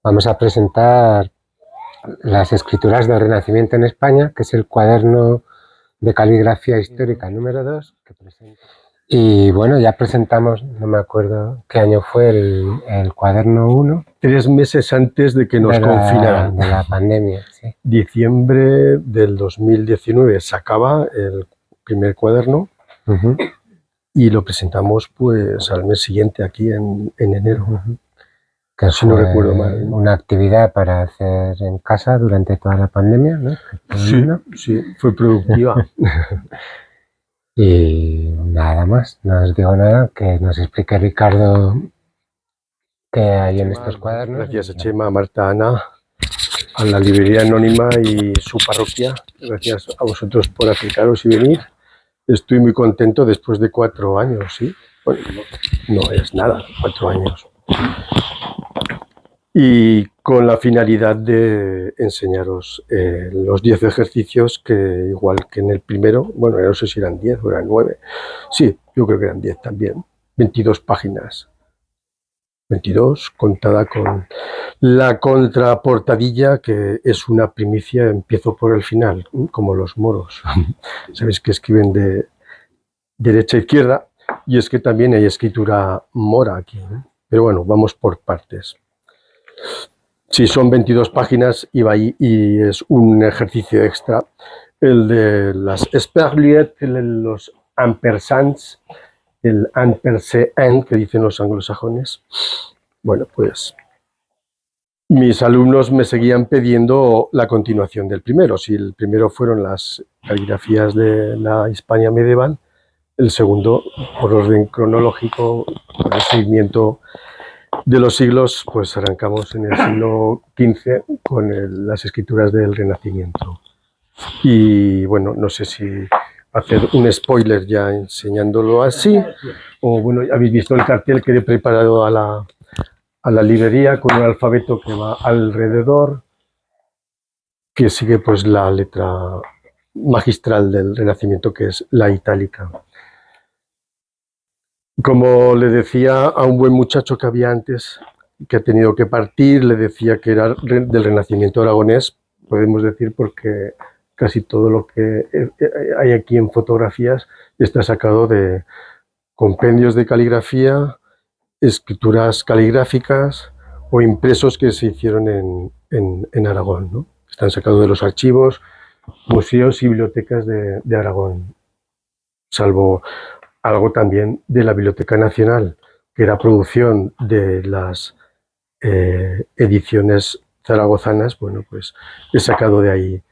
Vamos a presentar las escrituras del Renacimiento en España, que es el cuaderno de caligrafía histórica número 2 que presenta. Y bueno, ya presentamos, no me acuerdo qué año fue el cuaderno 1. 3 meses antes de que nos confinaran. De la pandemia, sí. Diciembre del 2019 sacaba el primer cuaderno y lo presentamos pues al mes siguiente aquí en enero. Que si no recuerdo mal. Una actividad para hacer en casa durante toda la pandemia, ¿no? Sí, fue productiva. Y nada más, no os digo nada, que nos explique Ricardo qué hay en estos cuadernos. Gracias a Chema, a Marta, a Ana, a la librería anónima y su parroquia. Gracias a vosotros por acercaros y venir. Estoy muy contento después de 4 años, ¿sí? Bueno, no es nada, 4 años. Y con la finalidad de enseñaros los 10 ejercicios que, igual que en el primero, bueno, no sé si eran 10 o eran 9, sí, yo creo que eran 10 también, 22 páginas, 22, contada con la contraportadilla, que es una primicia, empiezo por el final, como los moros, sabéis que escriben de derecha a izquierda, y es que también hay escritura mora aquí, ¿eh? Pero bueno, vamos por partes. Sí, son 22 páginas y es un ejercicio extra, el de las esperluettes, los ampersands, el ampersand que dicen los anglosajones. Bueno, pues mis alumnos me seguían pidiendo la continuación del primero. Si el primero fueron las caligrafías de la Hispania medieval, el segundo, por orden cronológico, por el seguimiento de los siglos, pues arrancamos en el siglo XV con las escrituras del Renacimiento. Y bueno, no sé si hacer un spoiler ya enseñándolo así, o bueno, habéis visto el cartel que he preparado a la librería con un alfabeto que va alrededor, que sigue pues la letra magistral del Renacimiento, que es la itálica. Como le decía a un buen muchacho que había antes, que ha tenido que partir, le decía que era del Renacimiento aragonés, podemos decir, porque casi todo lo que hay aquí en fotografías está sacado de compendios de caligrafía, escrituras caligráficas o impresos que se hicieron en Aragón, ¿no? Están sacados de los archivos, museos y bibliotecas de Aragón, salvo algo también de la Biblioteca Nacional, que era producción de las ediciones zaragozanas. Bueno, pues he sacado de ahí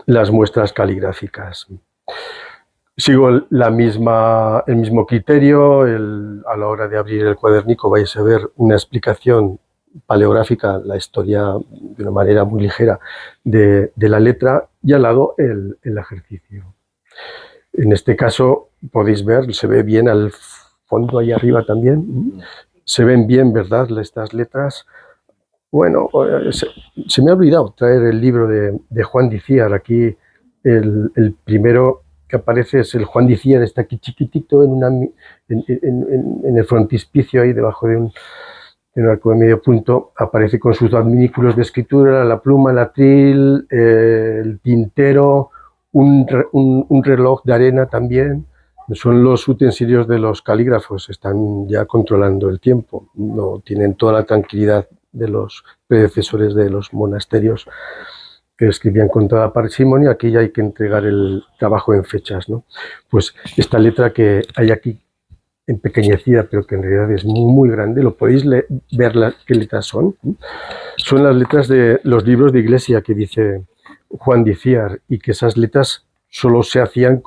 las muestras caligráficas. Sigo el mismo criterio. A la hora de abrir el cuadernico vais a ver una explicación paleográfica, la historia de una manera muy ligera de la letra, y al lado el ejercicio. En este caso podéis ver, se ve bien al fondo ahí arriba también, se ven bien, ¿verdad?, estas letras. Bueno, se me ha olvidado traer el libro de Juan Dicíar. Aquí el primero que aparece es el Juan Dicíar, está aquí chiquitito en el frontispicio, ahí debajo de un arco de medio punto, aparece con sus adminículos de escritura, la pluma, el atril, el tintero, un reloj de arena también. Son los utensilios de los calígrafos, están ya controlando el tiempo, no tienen toda la tranquilidad de los predecesores de los monasterios, que escribían con toda parsimonia. Aquí ya hay que entregar el trabajo en fechas, ¿no? Pues esta letra que hay aquí, empequeñecida, pero que en realidad es muy, muy grande, lo podéis ver qué letras son. Son las letras de los libros de iglesia que dice Juan Dicíar, y que esas letras solo se hacían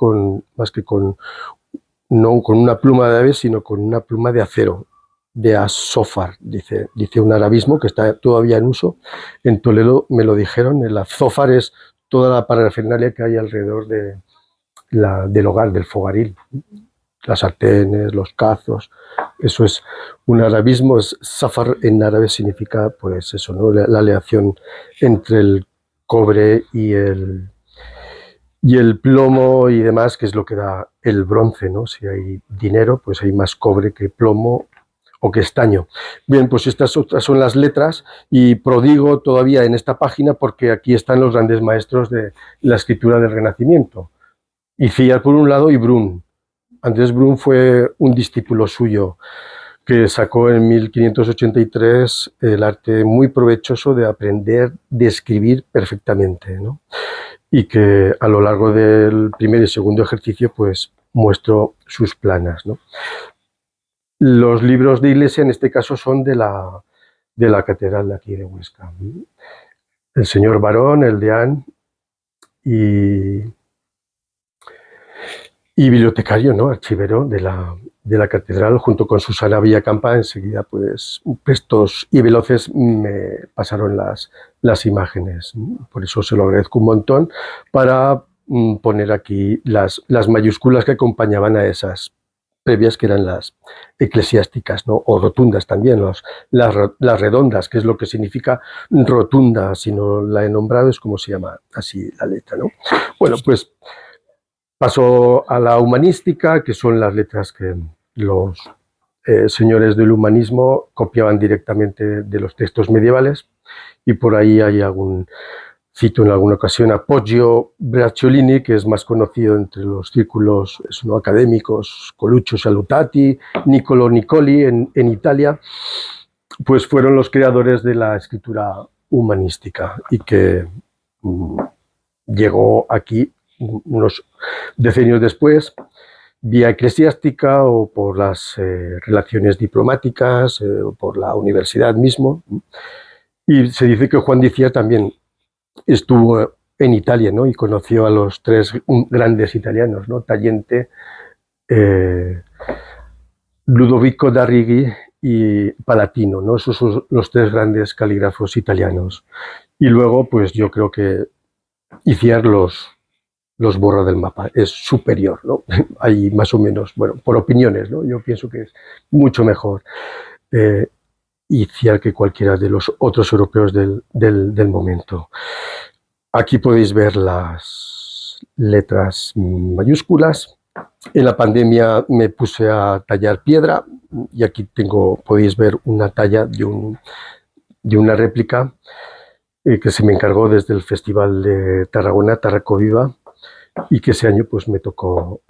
no con una pluma de ave, sino con una pluma de acero, de azófar, dice un arabismo que está todavía en uso. En Toledo me lo dijeron, el azófar es toda la parafernalia que hay alrededor del hogar, del fogaril, las sartenes, los cazos. Eso es un arabismo. Zafar en árabe significa pues eso, ¿no?, la aleación entre el cobre y el plomo y demás, que es lo que da el bronce, ¿no? Si hay dinero, pues hay más cobre que plomo, o que estaño. Bien, pues estas otras son las letras y prodigo todavía en esta página porque aquí están los grandes maestros de la escritura del Renacimiento. Icíar por un lado y Brun. Andrés Brun fue un discípulo suyo que sacó en 1583 el arte muy provechoso de aprender de escribir perfectamente, ¿no? Y que a lo largo del primer y segundo ejercicio pues muestro sus planas, ¿no? Los libros de iglesia en este caso son de la catedral de aquí de Huesca. El señor Barón, el deán y bibliotecario, ¿no? Archivero de la catedral, junto con Susana Villacampa. Enseguida, pues, prestos y veloces me pasaron las imágenes. Por eso se lo agradezco un montón, para poner aquí las mayúsculas que acompañaban a esas previas, que eran las eclesiásticas, ¿no? O rotundas también, las redondas, que es lo que significa rotunda. Si no la he nombrado, es como se llama así la letra, ¿no? Bueno, pues paso a la humanística, que son las letras que los señores del humanismo copiaban directamente de los textos medievales, y por ahí hay cito en alguna ocasión a Poggio Bracciolini, que es más conocido entre los círculos académicos, Coluccio Salutati, Niccolò Nicoli en Italia, pues fueron los creadores de la escritura humanística y que llegó aquí unos decenios después, vía eclesiástica o por las relaciones diplomáticas, o por la universidad mismo. Y se dice que Juan de Icíar también estuvo en Italia, ¿no? Y conoció a los tres grandes italianos, ¿no? Tallente, Ludovico d'Arrighi y Palatino, ¿no? Esos son los tres grandes calígrafos italianos. Y luego, pues yo creo que Icíar los borra del mapa, es superior, ¿no? Hay más o menos, bueno, por opiniones, ¿no? Yo pienso que es mucho mejor Icíar que cualquiera de los otros europeos del momento. Aquí podéis ver las letras mayúsculas. En la pandemia me puse a tallar piedra y aquí podéis ver una talla de una réplica que se me encargó desde el Festival de Tarragona, Tarracoviva, y que ese año pues me tocó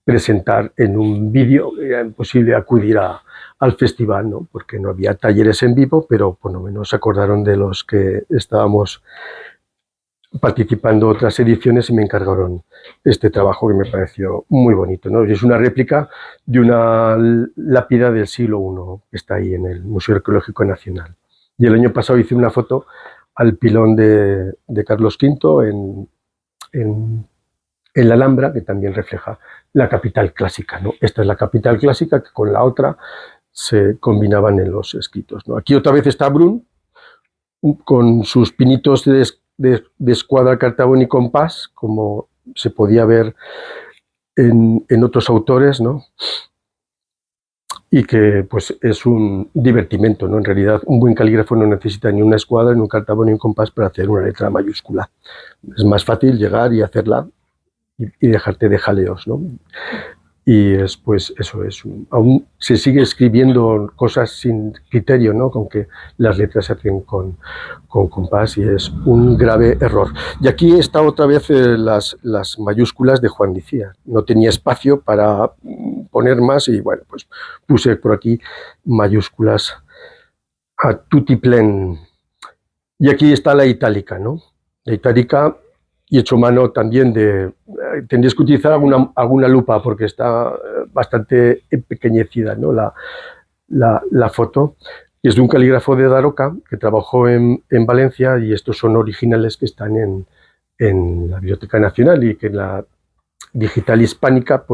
presentar en un vídeo. Era imposible acudir al festival, ¿no? Porque no había talleres en vivo, pero por lo menos se acordaron de los que estábamos participando otras ediciones y me encargaron este trabajo que me pareció muy bonito, ¿no? Es una réplica de una lápida del siglo I que está ahí en el Museo Arqueológico Nacional. Y el año pasado hice una foto al pilón de Carlos V en la Alhambra, que también refleja la capital clásica, ¿no? Esta es la capital clásica que con la otra se combinaban en los escritos, ¿no? Aquí otra vez está Brun, con sus pinitos de escuadra, cartabón y compás, como se podía ver en otros autores, ¿no? Y que pues es un divertimento, ¿no? En realidad un buen calígrafo no necesita ni una escuadra, ni un cartabón, ni un compás para hacer una letra mayúscula. Es más fácil llegar y hacerla y dejarte de jaleos, ¿no? Y pues eso es, aún se sigue escribiendo cosas sin criterio, ¿no? Con que las letras se hacen con compás, y es un grave error. Y aquí está otra vez las mayúsculas de Juan de Icíar. No tenía espacio para poner más y bueno, pues puse por aquí mayúsculas a tutiplén. Y aquí está la itálica, ¿no? La itálica, y hecho mano también tendrías que utilizar alguna lupa porque está bastante empequeñecida, ¿no? La foto. Es de un calígrafo de Daroca que trabajó en Valencia, y estos son originales que están en la Biblioteca Nacional, y que en la Digital Hispánica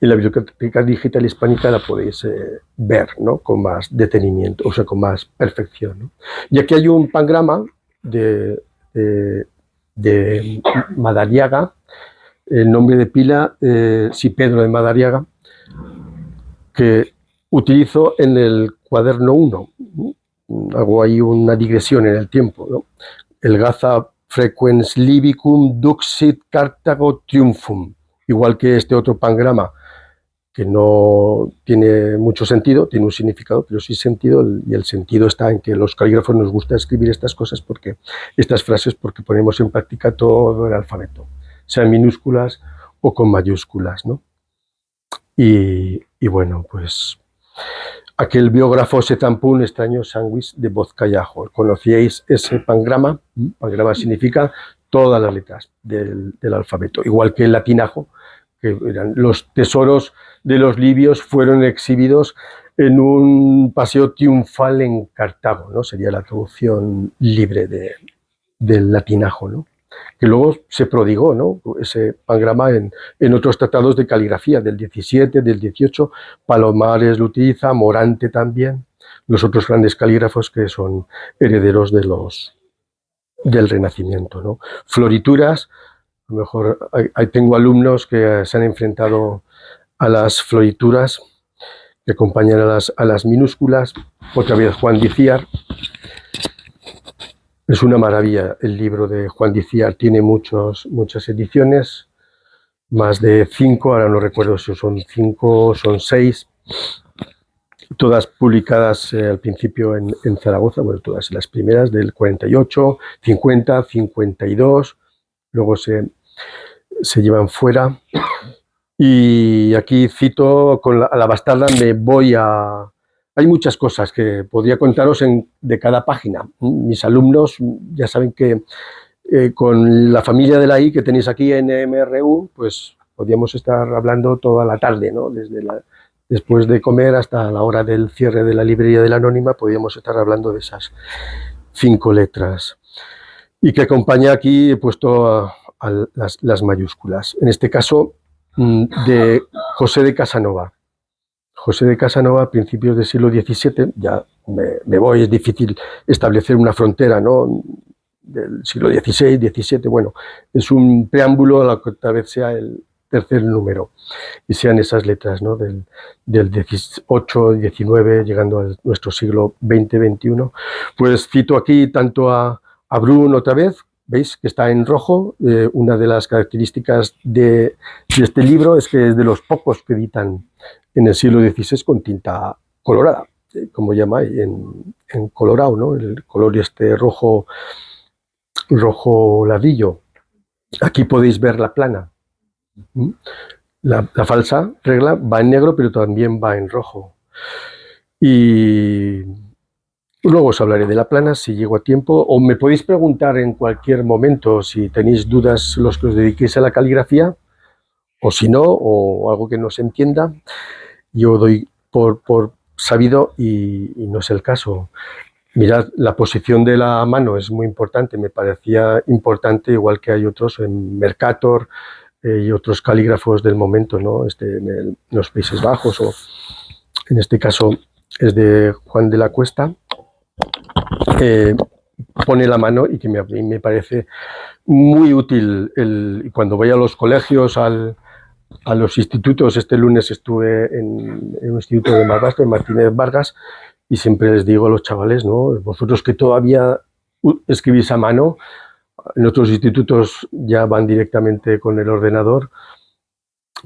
en la Biblioteca Digital Hispánica la podéis ver, ¿no? Con más detenimiento, o sea, con más perfección, ¿no? Y aquí hay un pangrama de Madariaga, el nombre de pila, sí, Pedro de Madariaga, que utilizo en el cuaderno 1. Hago ahí una digresión en el tiempo, ¿no? El Gaza frequens libicum duxit Carthago triumphum, igual que este otro pangrama que no tiene mucho sentido, tiene un significado, pero sí sentido, y el sentido está en que los calígrafos nos gusta escribir estas cosas, porque estas frases, porque ponemos en práctica todo el alfabeto, sea en minúsculas o con mayúsculas, ¿no? Y bueno, pues aquel biógrafo se zampó un extraño sándwich de voz callajo. ¿Conocíais ese pangrama? Pangrama significa todas las letras del alfabeto, igual que el latinajo, que eran los tesoros de los libios, fueron exhibidos en un paseo triunfal en Cartago, ¿no? Sería la traducción libre del latinajo, ¿no? Que luego se prodigó, ¿no? Ese pangrama en otros tratados de caligrafía del 17, del 18, Palomares lo utiliza, Morante también, los otros grandes calígrafos que son herederos del Renacimiento, ¿no? Florituras, a lo mejor tengo alumnos que se han enfrentado a las florituras que acompañan a las minúsculas. Otra vez Juan Diciar. Es una maravilla el libro de Juan Diciar, tiene muchas ediciones, más de 5, ahora no recuerdo si son 5 o son 6, todas publicadas al principio en Zaragoza, bueno, todas las primeras del 48, 50, 52, luego se llevan fuera. Y aquí cito, a la bastarda me voy a... Hay muchas cosas que podría contaros de cada página. Mis alumnos ya saben que con la familia de la I que tenéis aquí en MRU, pues podríamos estar hablando toda la tarde, ¿no? Después de comer hasta la hora del cierre de la librería de la Anónima, podríamos estar hablando de esas 5 letras. Y que acompaña aquí, he puesto las mayúsculas. En este caso, de José de Casanova. José de Casanova, a principios del siglo XVII, ya me voy, es difícil establecer una frontera, ¿no? Del siglo XVI, XVII, bueno, es un preámbulo a lo que tal vez sea el tercer número, y sean esas letras, ¿no? Del XVIII, XIX, llegando a nuestro siglo XX, XXI. Pues cito aquí tanto a Brun otra vez, ¿veis? Que está en rojo. Una de las características de este libro es que es de los pocos que editan en el siglo XVI con tinta colorada, como llamáis, en colorado, ¿no? El color este rojo ladrillo. Aquí podéis ver la plana. La falsa regla va en negro, pero también va en rojo. Y luego os hablaré de la plana si llego a tiempo, o me podéis preguntar en cualquier momento si tenéis dudas los que os dediquéis a la caligrafía, o si no, o algo que no se entienda. Yo doy por sabido y no es el caso. Mirad, la posición de la mano es muy importante, me parecía importante, igual que hay otros en Mercator y otros calígrafos del momento, ¿no? En los Países Bajos, o en este caso es de Juan de la Cuesta. Pone la mano y que me parece muy útil. Cuando voy a los colegios, a los institutos, este lunes estuve en un instituto de Marbasto, en Martínez Vargas, y siempre les digo a los chavales, ¿no? Vosotros que todavía escribís a mano, en otros institutos ya van directamente con el ordenador,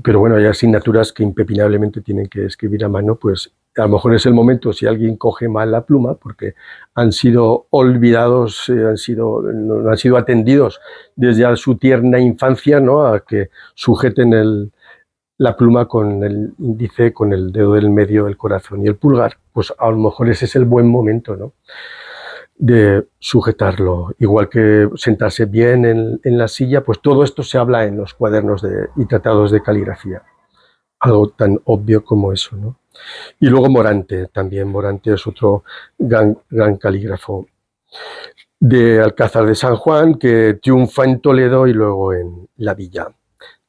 pero bueno, hay asignaturas que impepinablemente tienen que escribir a mano, pues a lo mejor es el momento, si alguien coge mal la pluma, porque han sido olvidados, no han sido atendidos desde su tierna infancia, ¿no? A que sujeten la pluma con el índice, con el dedo del medio, el corazón y el pulgar, pues a lo mejor ese es el buen momento, ¿no? De sujetarlo, igual que sentarse bien en la silla, pues todo esto se habla en los cuadernos y tratados de caligrafía, algo tan obvio como eso, ¿no? Y luego Morante, también Morante es otro gran calígrafo de Alcázar de San Juan, que triunfa en Toledo y luego en la Villa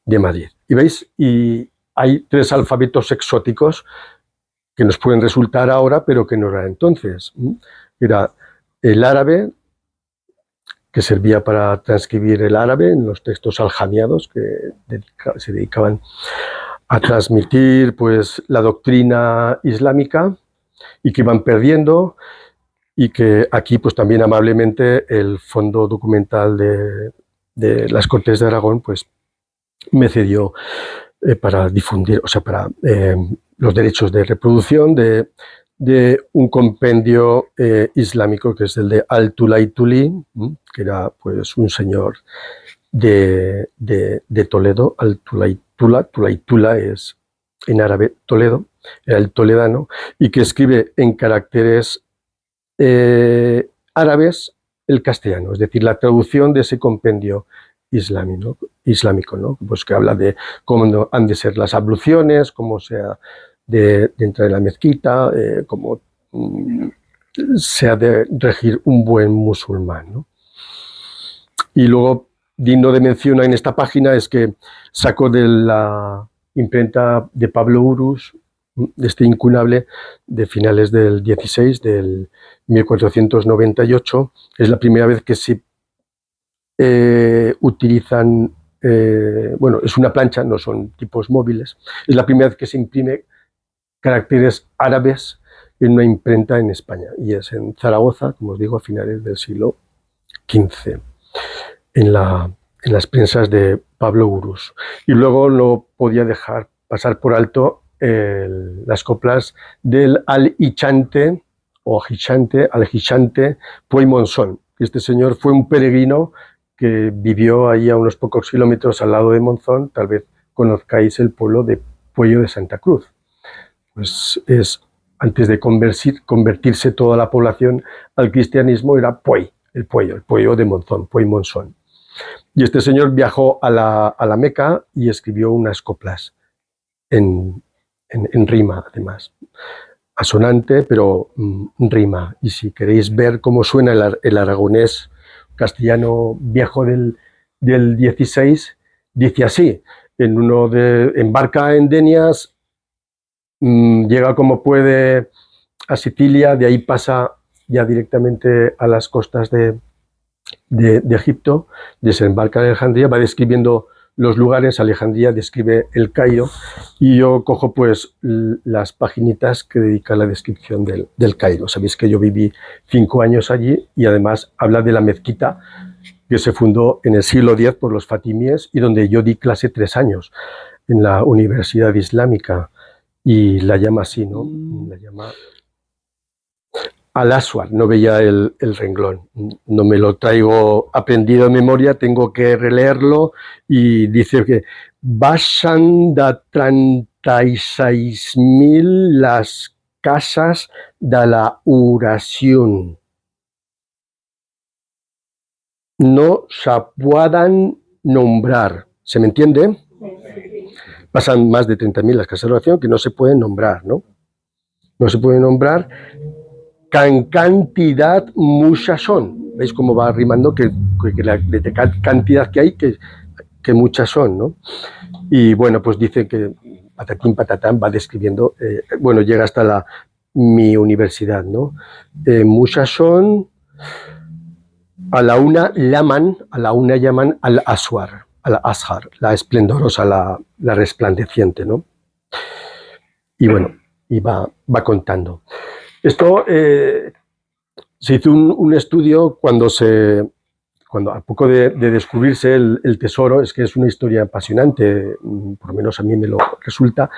de Madrid. Y veis, y hay 3 alfabetos exóticos que nos pueden resultar ahora, pero que no eran entonces. Era el árabe, que servía para transcribir el árabe en los textos aljamiados que se dedicaban a transmitir, pues, la doctrina islámica, y que iban perdiendo, y que aquí pues también amablemente el Fondo Documental de las Cortes de Aragón pues me cedió para difundir, o sea, para los derechos de reproducción de un compendio islámico que es el de Al-Tulaituli, que era pues un señor de Toledo. Al-Tulaitula, Tulaitula es en árabe Toledo, era el toledano, y que escribe en caracteres árabes el castellano, es decir, la traducción de ese compendio islámico, ¿no? Pues que habla de cómo han de ser las abluciones, cómo se ha de entrar en la mezquita, cómo se ha de regir un buen musulmán, ¿no? Y luego, digno de mención en esta página es que sacó de la imprenta de Pablo Urus, de este incunable de finales del 16, del 1498, es la primera vez que se utilizan, bueno, es una plancha, no son tipos móviles, es la primera vez que se imprime caracteres árabes en una imprenta en España, y es en Zaragoza, como os digo, a finales del siglo XV, en las prensas de Pablo Urus. Y luego no podía dejar pasar por alto las coplas del Al-Hichante o Al-Hichante Puey Monzón. Este señor fue un peregrino que vivió ahí a unos pocos kilómetros al lado de Monzón. Tal vez conozcáis el pueblo de Pueyo de Santa Cruz. Pues antes de convertirse toda la población al cristianismo, era Puey, el Pueyo de Monzón, Puey Monzón. Y este señor viajó a la Meca y escribió unas coplas en rima, además. Asonante, pero rima. Y si queréis ver cómo suena el aragonés castellano viejo del 16, dice así: embarca en Denias, llega como puede a Sicilia, de ahí pasa ya directamente a las costas de Egipto, desembarca en Alejandría, va describiendo los lugares. Alejandría describe el Cairo, y yo cojo pues las paginitas que dedica a la descripción del Cairo. Sabéis que yo viví 5 años allí, y además habla de la mezquita que se fundó en el siglo X por los fatimíes, y donde yo di clase 3 años en la Universidad Islámica, y la llama así, ¿no? La llama Al-Aswar, no veía el renglón, no me lo traigo aprendido de memoria, tengo que releerlo, y dice que baixan da 36.000 las casas de la oración. No se puedan nombrar, ¿se me entiende? Pasan más de 30.000 las casas de oración que no se pueden nombrar, ¿no? No se pueden nombrar. Can cantidad muchas son. ¿Veis cómo va rimando? Que la cantidad que hay, que muchas son, ¿no? Y bueno, pues dice que patatín patatán va describiendo, bueno, llega hasta mi universidad, ¿no? Muchas son. A la una llaman al-Aswar, al-Azhar, la esplendorosa, la resplandeciente, ¿no? Y bueno, y va contando. Esto se hizo un estudio cuando a poco de descubrirse el tesoro. Es que es una historia apasionante, por lo menos a mí me lo resulta.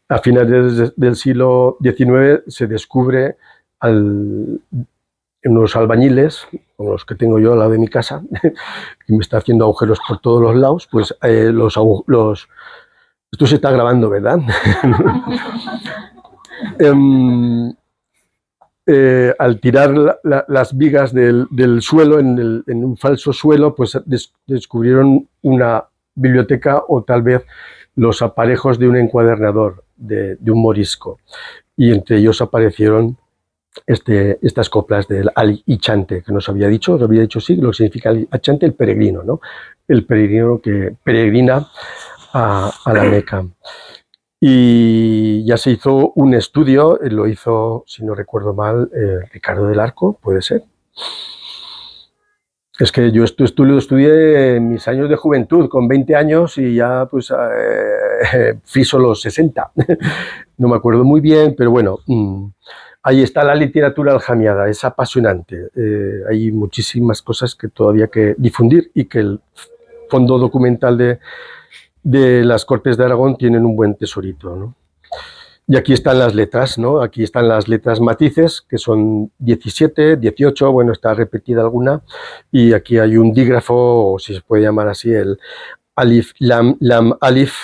A finales del siglo XIX se descubre unos albañiles, como los que tengo yo al lado de mi casa, que me está haciendo agujeros por todos los lados. Pues esto se está grabando, ¿verdad? Al tirar las vigas del suelo en un falso suelo, pues descubrieron una biblioteca, o tal vez los aparejos de un encuadernador de un morisco, y entre ellos aparecieron estas coplas del Al-Hichante, que nos había dicho sí, lo que significa Al-Hichante, el peregrino, ¿no? El peregrino que peregrina a la Meca. Y ya se hizo un estudio, lo hizo, si no recuerdo mal, Ricardo del Arco, puede ser. Es que yo lo estudié en mis años de juventud, con 20 años, y ya pues friso los 60. No me acuerdo muy bien, pero bueno, ahí está la literatura aljamiada, es apasionante. Hay muchísimas cosas que todavía hay que difundir, y que el fondo documental de las Cortes de Aragón tienen un buen tesorito, ¿no? Y aquí están las letras, ¿no? Aquí están las letras matices, que son 17, 18, bueno, está repetida alguna, y aquí hay un dígrafo, o si se puede llamar así, el alif, lam, alif.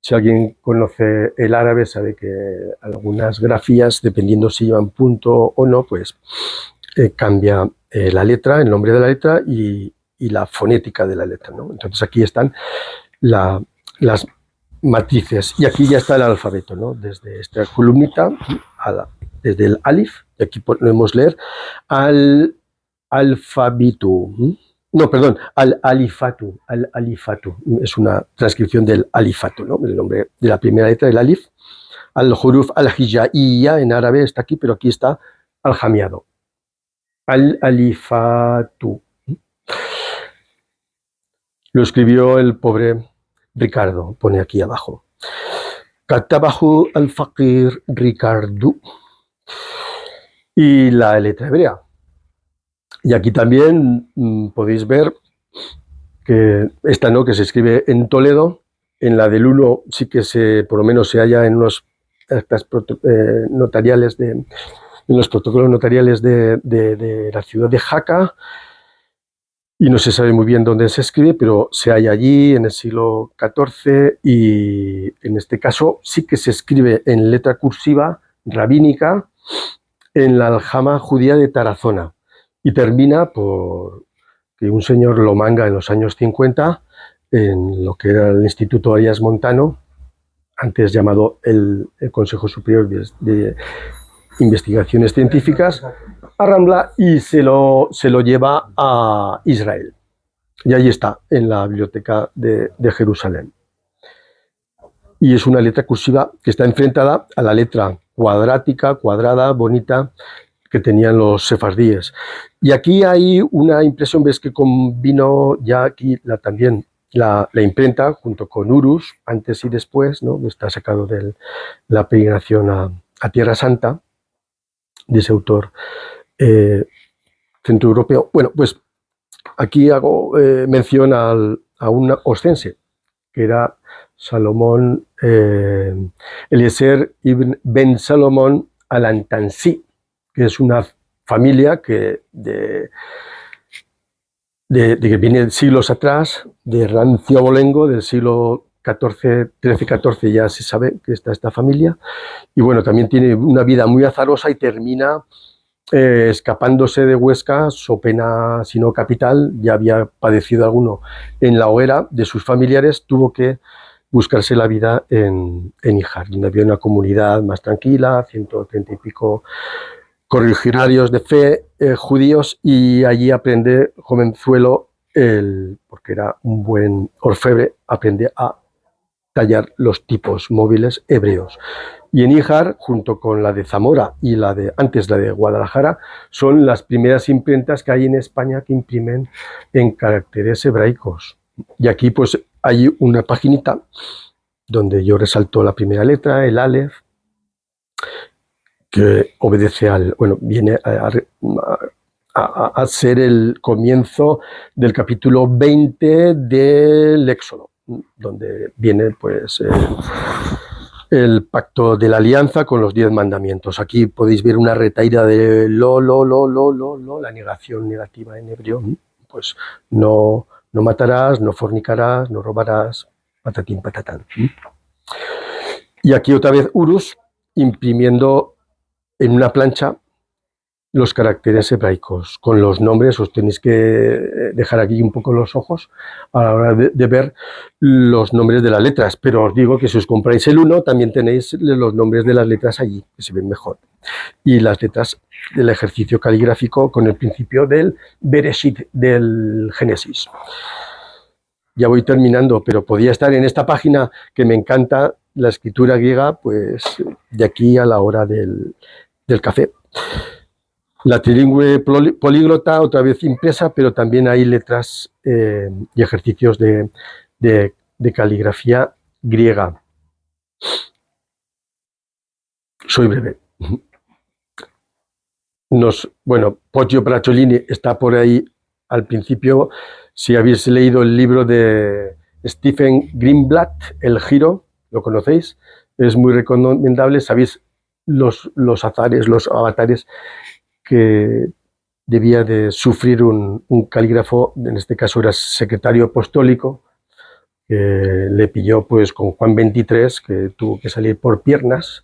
Si alguien conoce el árabe sabe que algunas grafías, dependiendo si llevan punto o no, pues cambia la letra, el nombre de la letra y la fonética de la letra, ¿no? Entonces aquí están las matices y aquí ya está el alfabeto, ¿no? Desde esta columnita, desde el alif, y aquí podemos leer al alfabeto. No, perdón, al-alifatu, al-alifatu, es una transcripción del alifatu, ¿no? El nombre de la primera letra del alif. Al-huruf al-hijaiya en árabe está aquí, pero aquí está al-jamiado. Al-alifatu. Lo escribió el pobre Ricardo, pone aquí abajo. Katabahu al-faqir Ricardo. Y la letra hebrea. Y aquí también podéis ver que esta no, que se escribe en Toledo, en la del 1 sí que por lo menos se halla en unos actas notariales en los protocolos notariales de la ciudad de Jaca, y no se sabe muy bien dónde se escribe, pero se halla allí en el siglo XIV, y en este caso sí que se escribe en letra cursiva rabínica en la aljama judía de Tarazona, y termina por que un señor lo manga en los años 50 en lo que era el Instituto Arias Montano, antes llamado el Consejo Superior de Investigaciones Científicas, a Rambla, y se lo lleva a Israel. Y ahí está, en la biblioteca de Jerusalén. Y es una letra cursiva que está enfrentada a la letra cuadrática, cuadrada, bonita, que tenían los sefardíes. Y aquí hay una impresión, ves que combinó ya aquí también la imprenta junto con Urus, antes y después, ¿no? Está sacado de la peregrinación a Tierra Santa, de ese autor centroeuropeo. Bueno, pues aquí hago mención a un oscense, que era Salomón, Eliezer ibn Ben Salomón al-Antansí, que es una familia que viene de siglos atrás, de rancio abolengo, del siglo XIV, XIII, ya se sabe que está esta familia, y bueno, también tiene una vida muy azarosa y termina escapándose de Huesca, so pena si no capital, ya había padecido alguno en la hoguera de sus familiares, tuvo que buscarse la vida en Híjar, donde había una comunidad más tranquila, 130 y pico correligionarios de fe judíos, y allí aprende, jovenzuelo, porque era un buen orfebre, aprende a tallar los tipos móviles hebreos. Y en Híjar, junto con la de Zamora y antes la de Guadalajara, son las primeras imprentas que hay en España que imprimen en caracteres hebraicos. Y aquí pues hay una paginita donde yo resalto la primera letra, el Aleph, que obedece viene a ser el comienzo del capítulo 20 del Éxodo, donde viene pues el pacto de la alianza con los 10 mandamientos. Aquí podéis ver una retahíla de la negación negativa en hebreo, pues no matarás, no fornicarás, no robarás, patatín patatán. Y aquí otra vez Urus imprimiendo en una plancha los caracteres hebraicos con los nombres. Os tenéis que dejar aquí un poco los ojos a la hora de ver los nombres de las letras, pero os digo que si os compráis el 1 también tenéis los nombres de las letras allí, que se ven mejor, y las letras del ejercicio caligráfico con el principio del Bereshit, del Génesis. Ya voy terminando, pero podía estar en esta página que me encanta, la escritura griega, pues de aquí a la hora del café. La trilingüe políglota, otra vez impresa, pero también hay letras y ejercicios de caligrafía griega. Soy breve. Poggio Bracciolini está por ahí al principio. Si habéis leído el libro de Stephen Greenblatt, El Giro, ¿lo conocéis? Es muy recomendable, sabéis los azares, los avatares que debía de sufrir un calígrafo, en este caso era secretario apostólico, que le pilló pues con Juan XXIII, que tuvo que salir por piernas,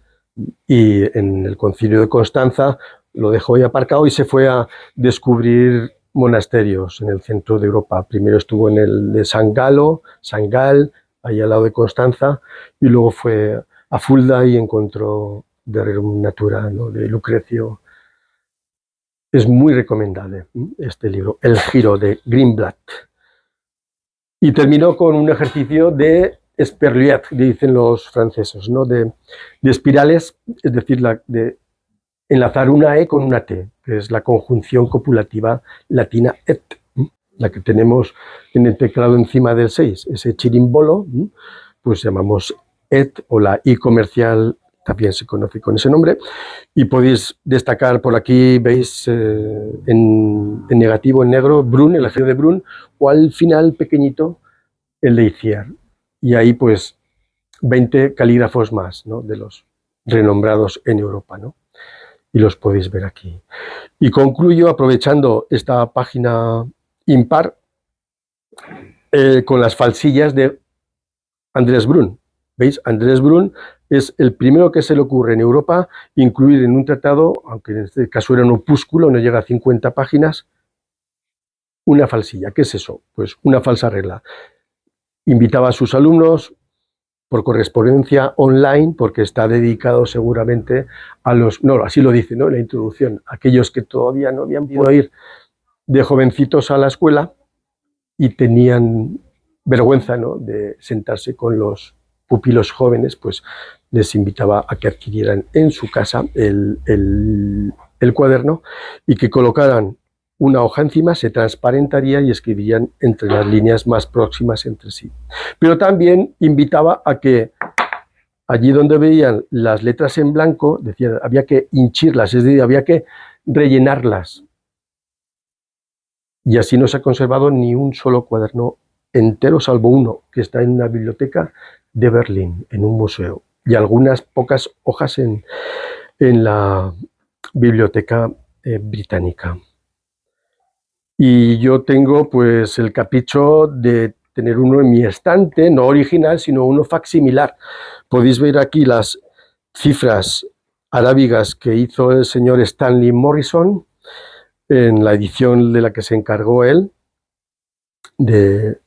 y en el concilio de Constanza lo dejó ahí aparcado y se fue a descubrir monasterios en el centro de Europa. Primero estuvo en el de San Galo, San Gal, ahí al lado de Constanza, y luego fue a Fulda y encontró de Rerum Natura, ¿no?, de Lucrecio. Es muy recomendable este libro, El Giro, de Greenblatt. Y terminó con un ejercicio de Sperliat, dicen los franceses, ¿no?, de espirales, es decir, de enlazar una E con una T, que es la conjunción copulativa latina et, la que tenemos en el teclado encima del 6, ese chirimbolo, pues llamamos et, o la I comercial también se conoce con ese nombre, y podéis destacar por aquí, veis en negativo, en negro, Brun, el ejemplo de Brun, o al final pequeñito el de Itziar, y ahí pues 20 calígrafos más, ¿no?, de los renombrados en Europa, ¿no?, y los podéis ver aquí. Y concluyo aprovechando esta página impar con las falsillas de Andrés Brun. ¿Veis? Andrés Brun es el primero que se le ocurre en Europa incluir en un tratado, aunque en este caso era un opúsculo, no llega a 50 páginas, una falsilla. ¿Qué es eso? Pues una falsa regla. Invitaba a sus alumnos por correspondencia online, porque está dedicado seguramente a los, no, así lo dice, ¿no?, en la introducción, aquellos que todavía no habían podido ir de jovencitos a la escuela y tenían vergüenza, ¿no?, de sentarse con los pupilos jóvenes, pues les invitaba a que adquirieran en su casa el cuaderno y que colocaran una hoja encima, se transparentaría y escribirían entre las líneas más próximas entre sí. Pero también invitaba a que allí donde veían las letras en blanco, decía, había que hinchirlas, es decir, había que rellenarlas. Y así no se ha conservado ni un solo cuaderno entero, salvo uno, que está en una biblioteca de Berlín, en un museo, y algunas pocas hojas en la biblioteca británica. Y yo tengo pues el capricho de tener uno en mi estante, no original, sino uno facsimilar. Podéis ver aquí las cifras arábigas que hizo el señor Stanley Morrison en la edición de la que se encargó él de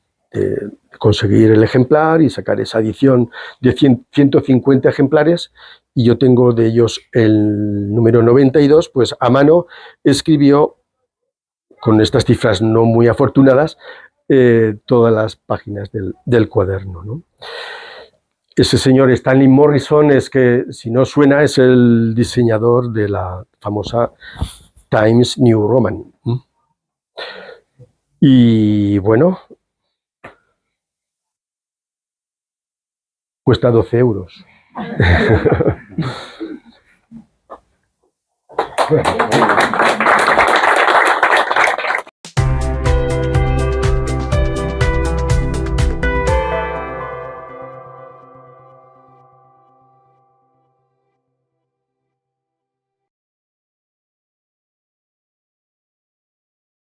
conseguir el ejemplar y sacar esa edición de 150 ejemplares, y yo tengo de ellos el número 92, pues a mano escribió con estas cifras no muy afortunadas todas las páginas del cuaderno, ¿no? Ese señor Stanley Morrison, es que si no suena, es el diseñador de la famosa Times New Roman. Y bueno, cuesta 12 euros.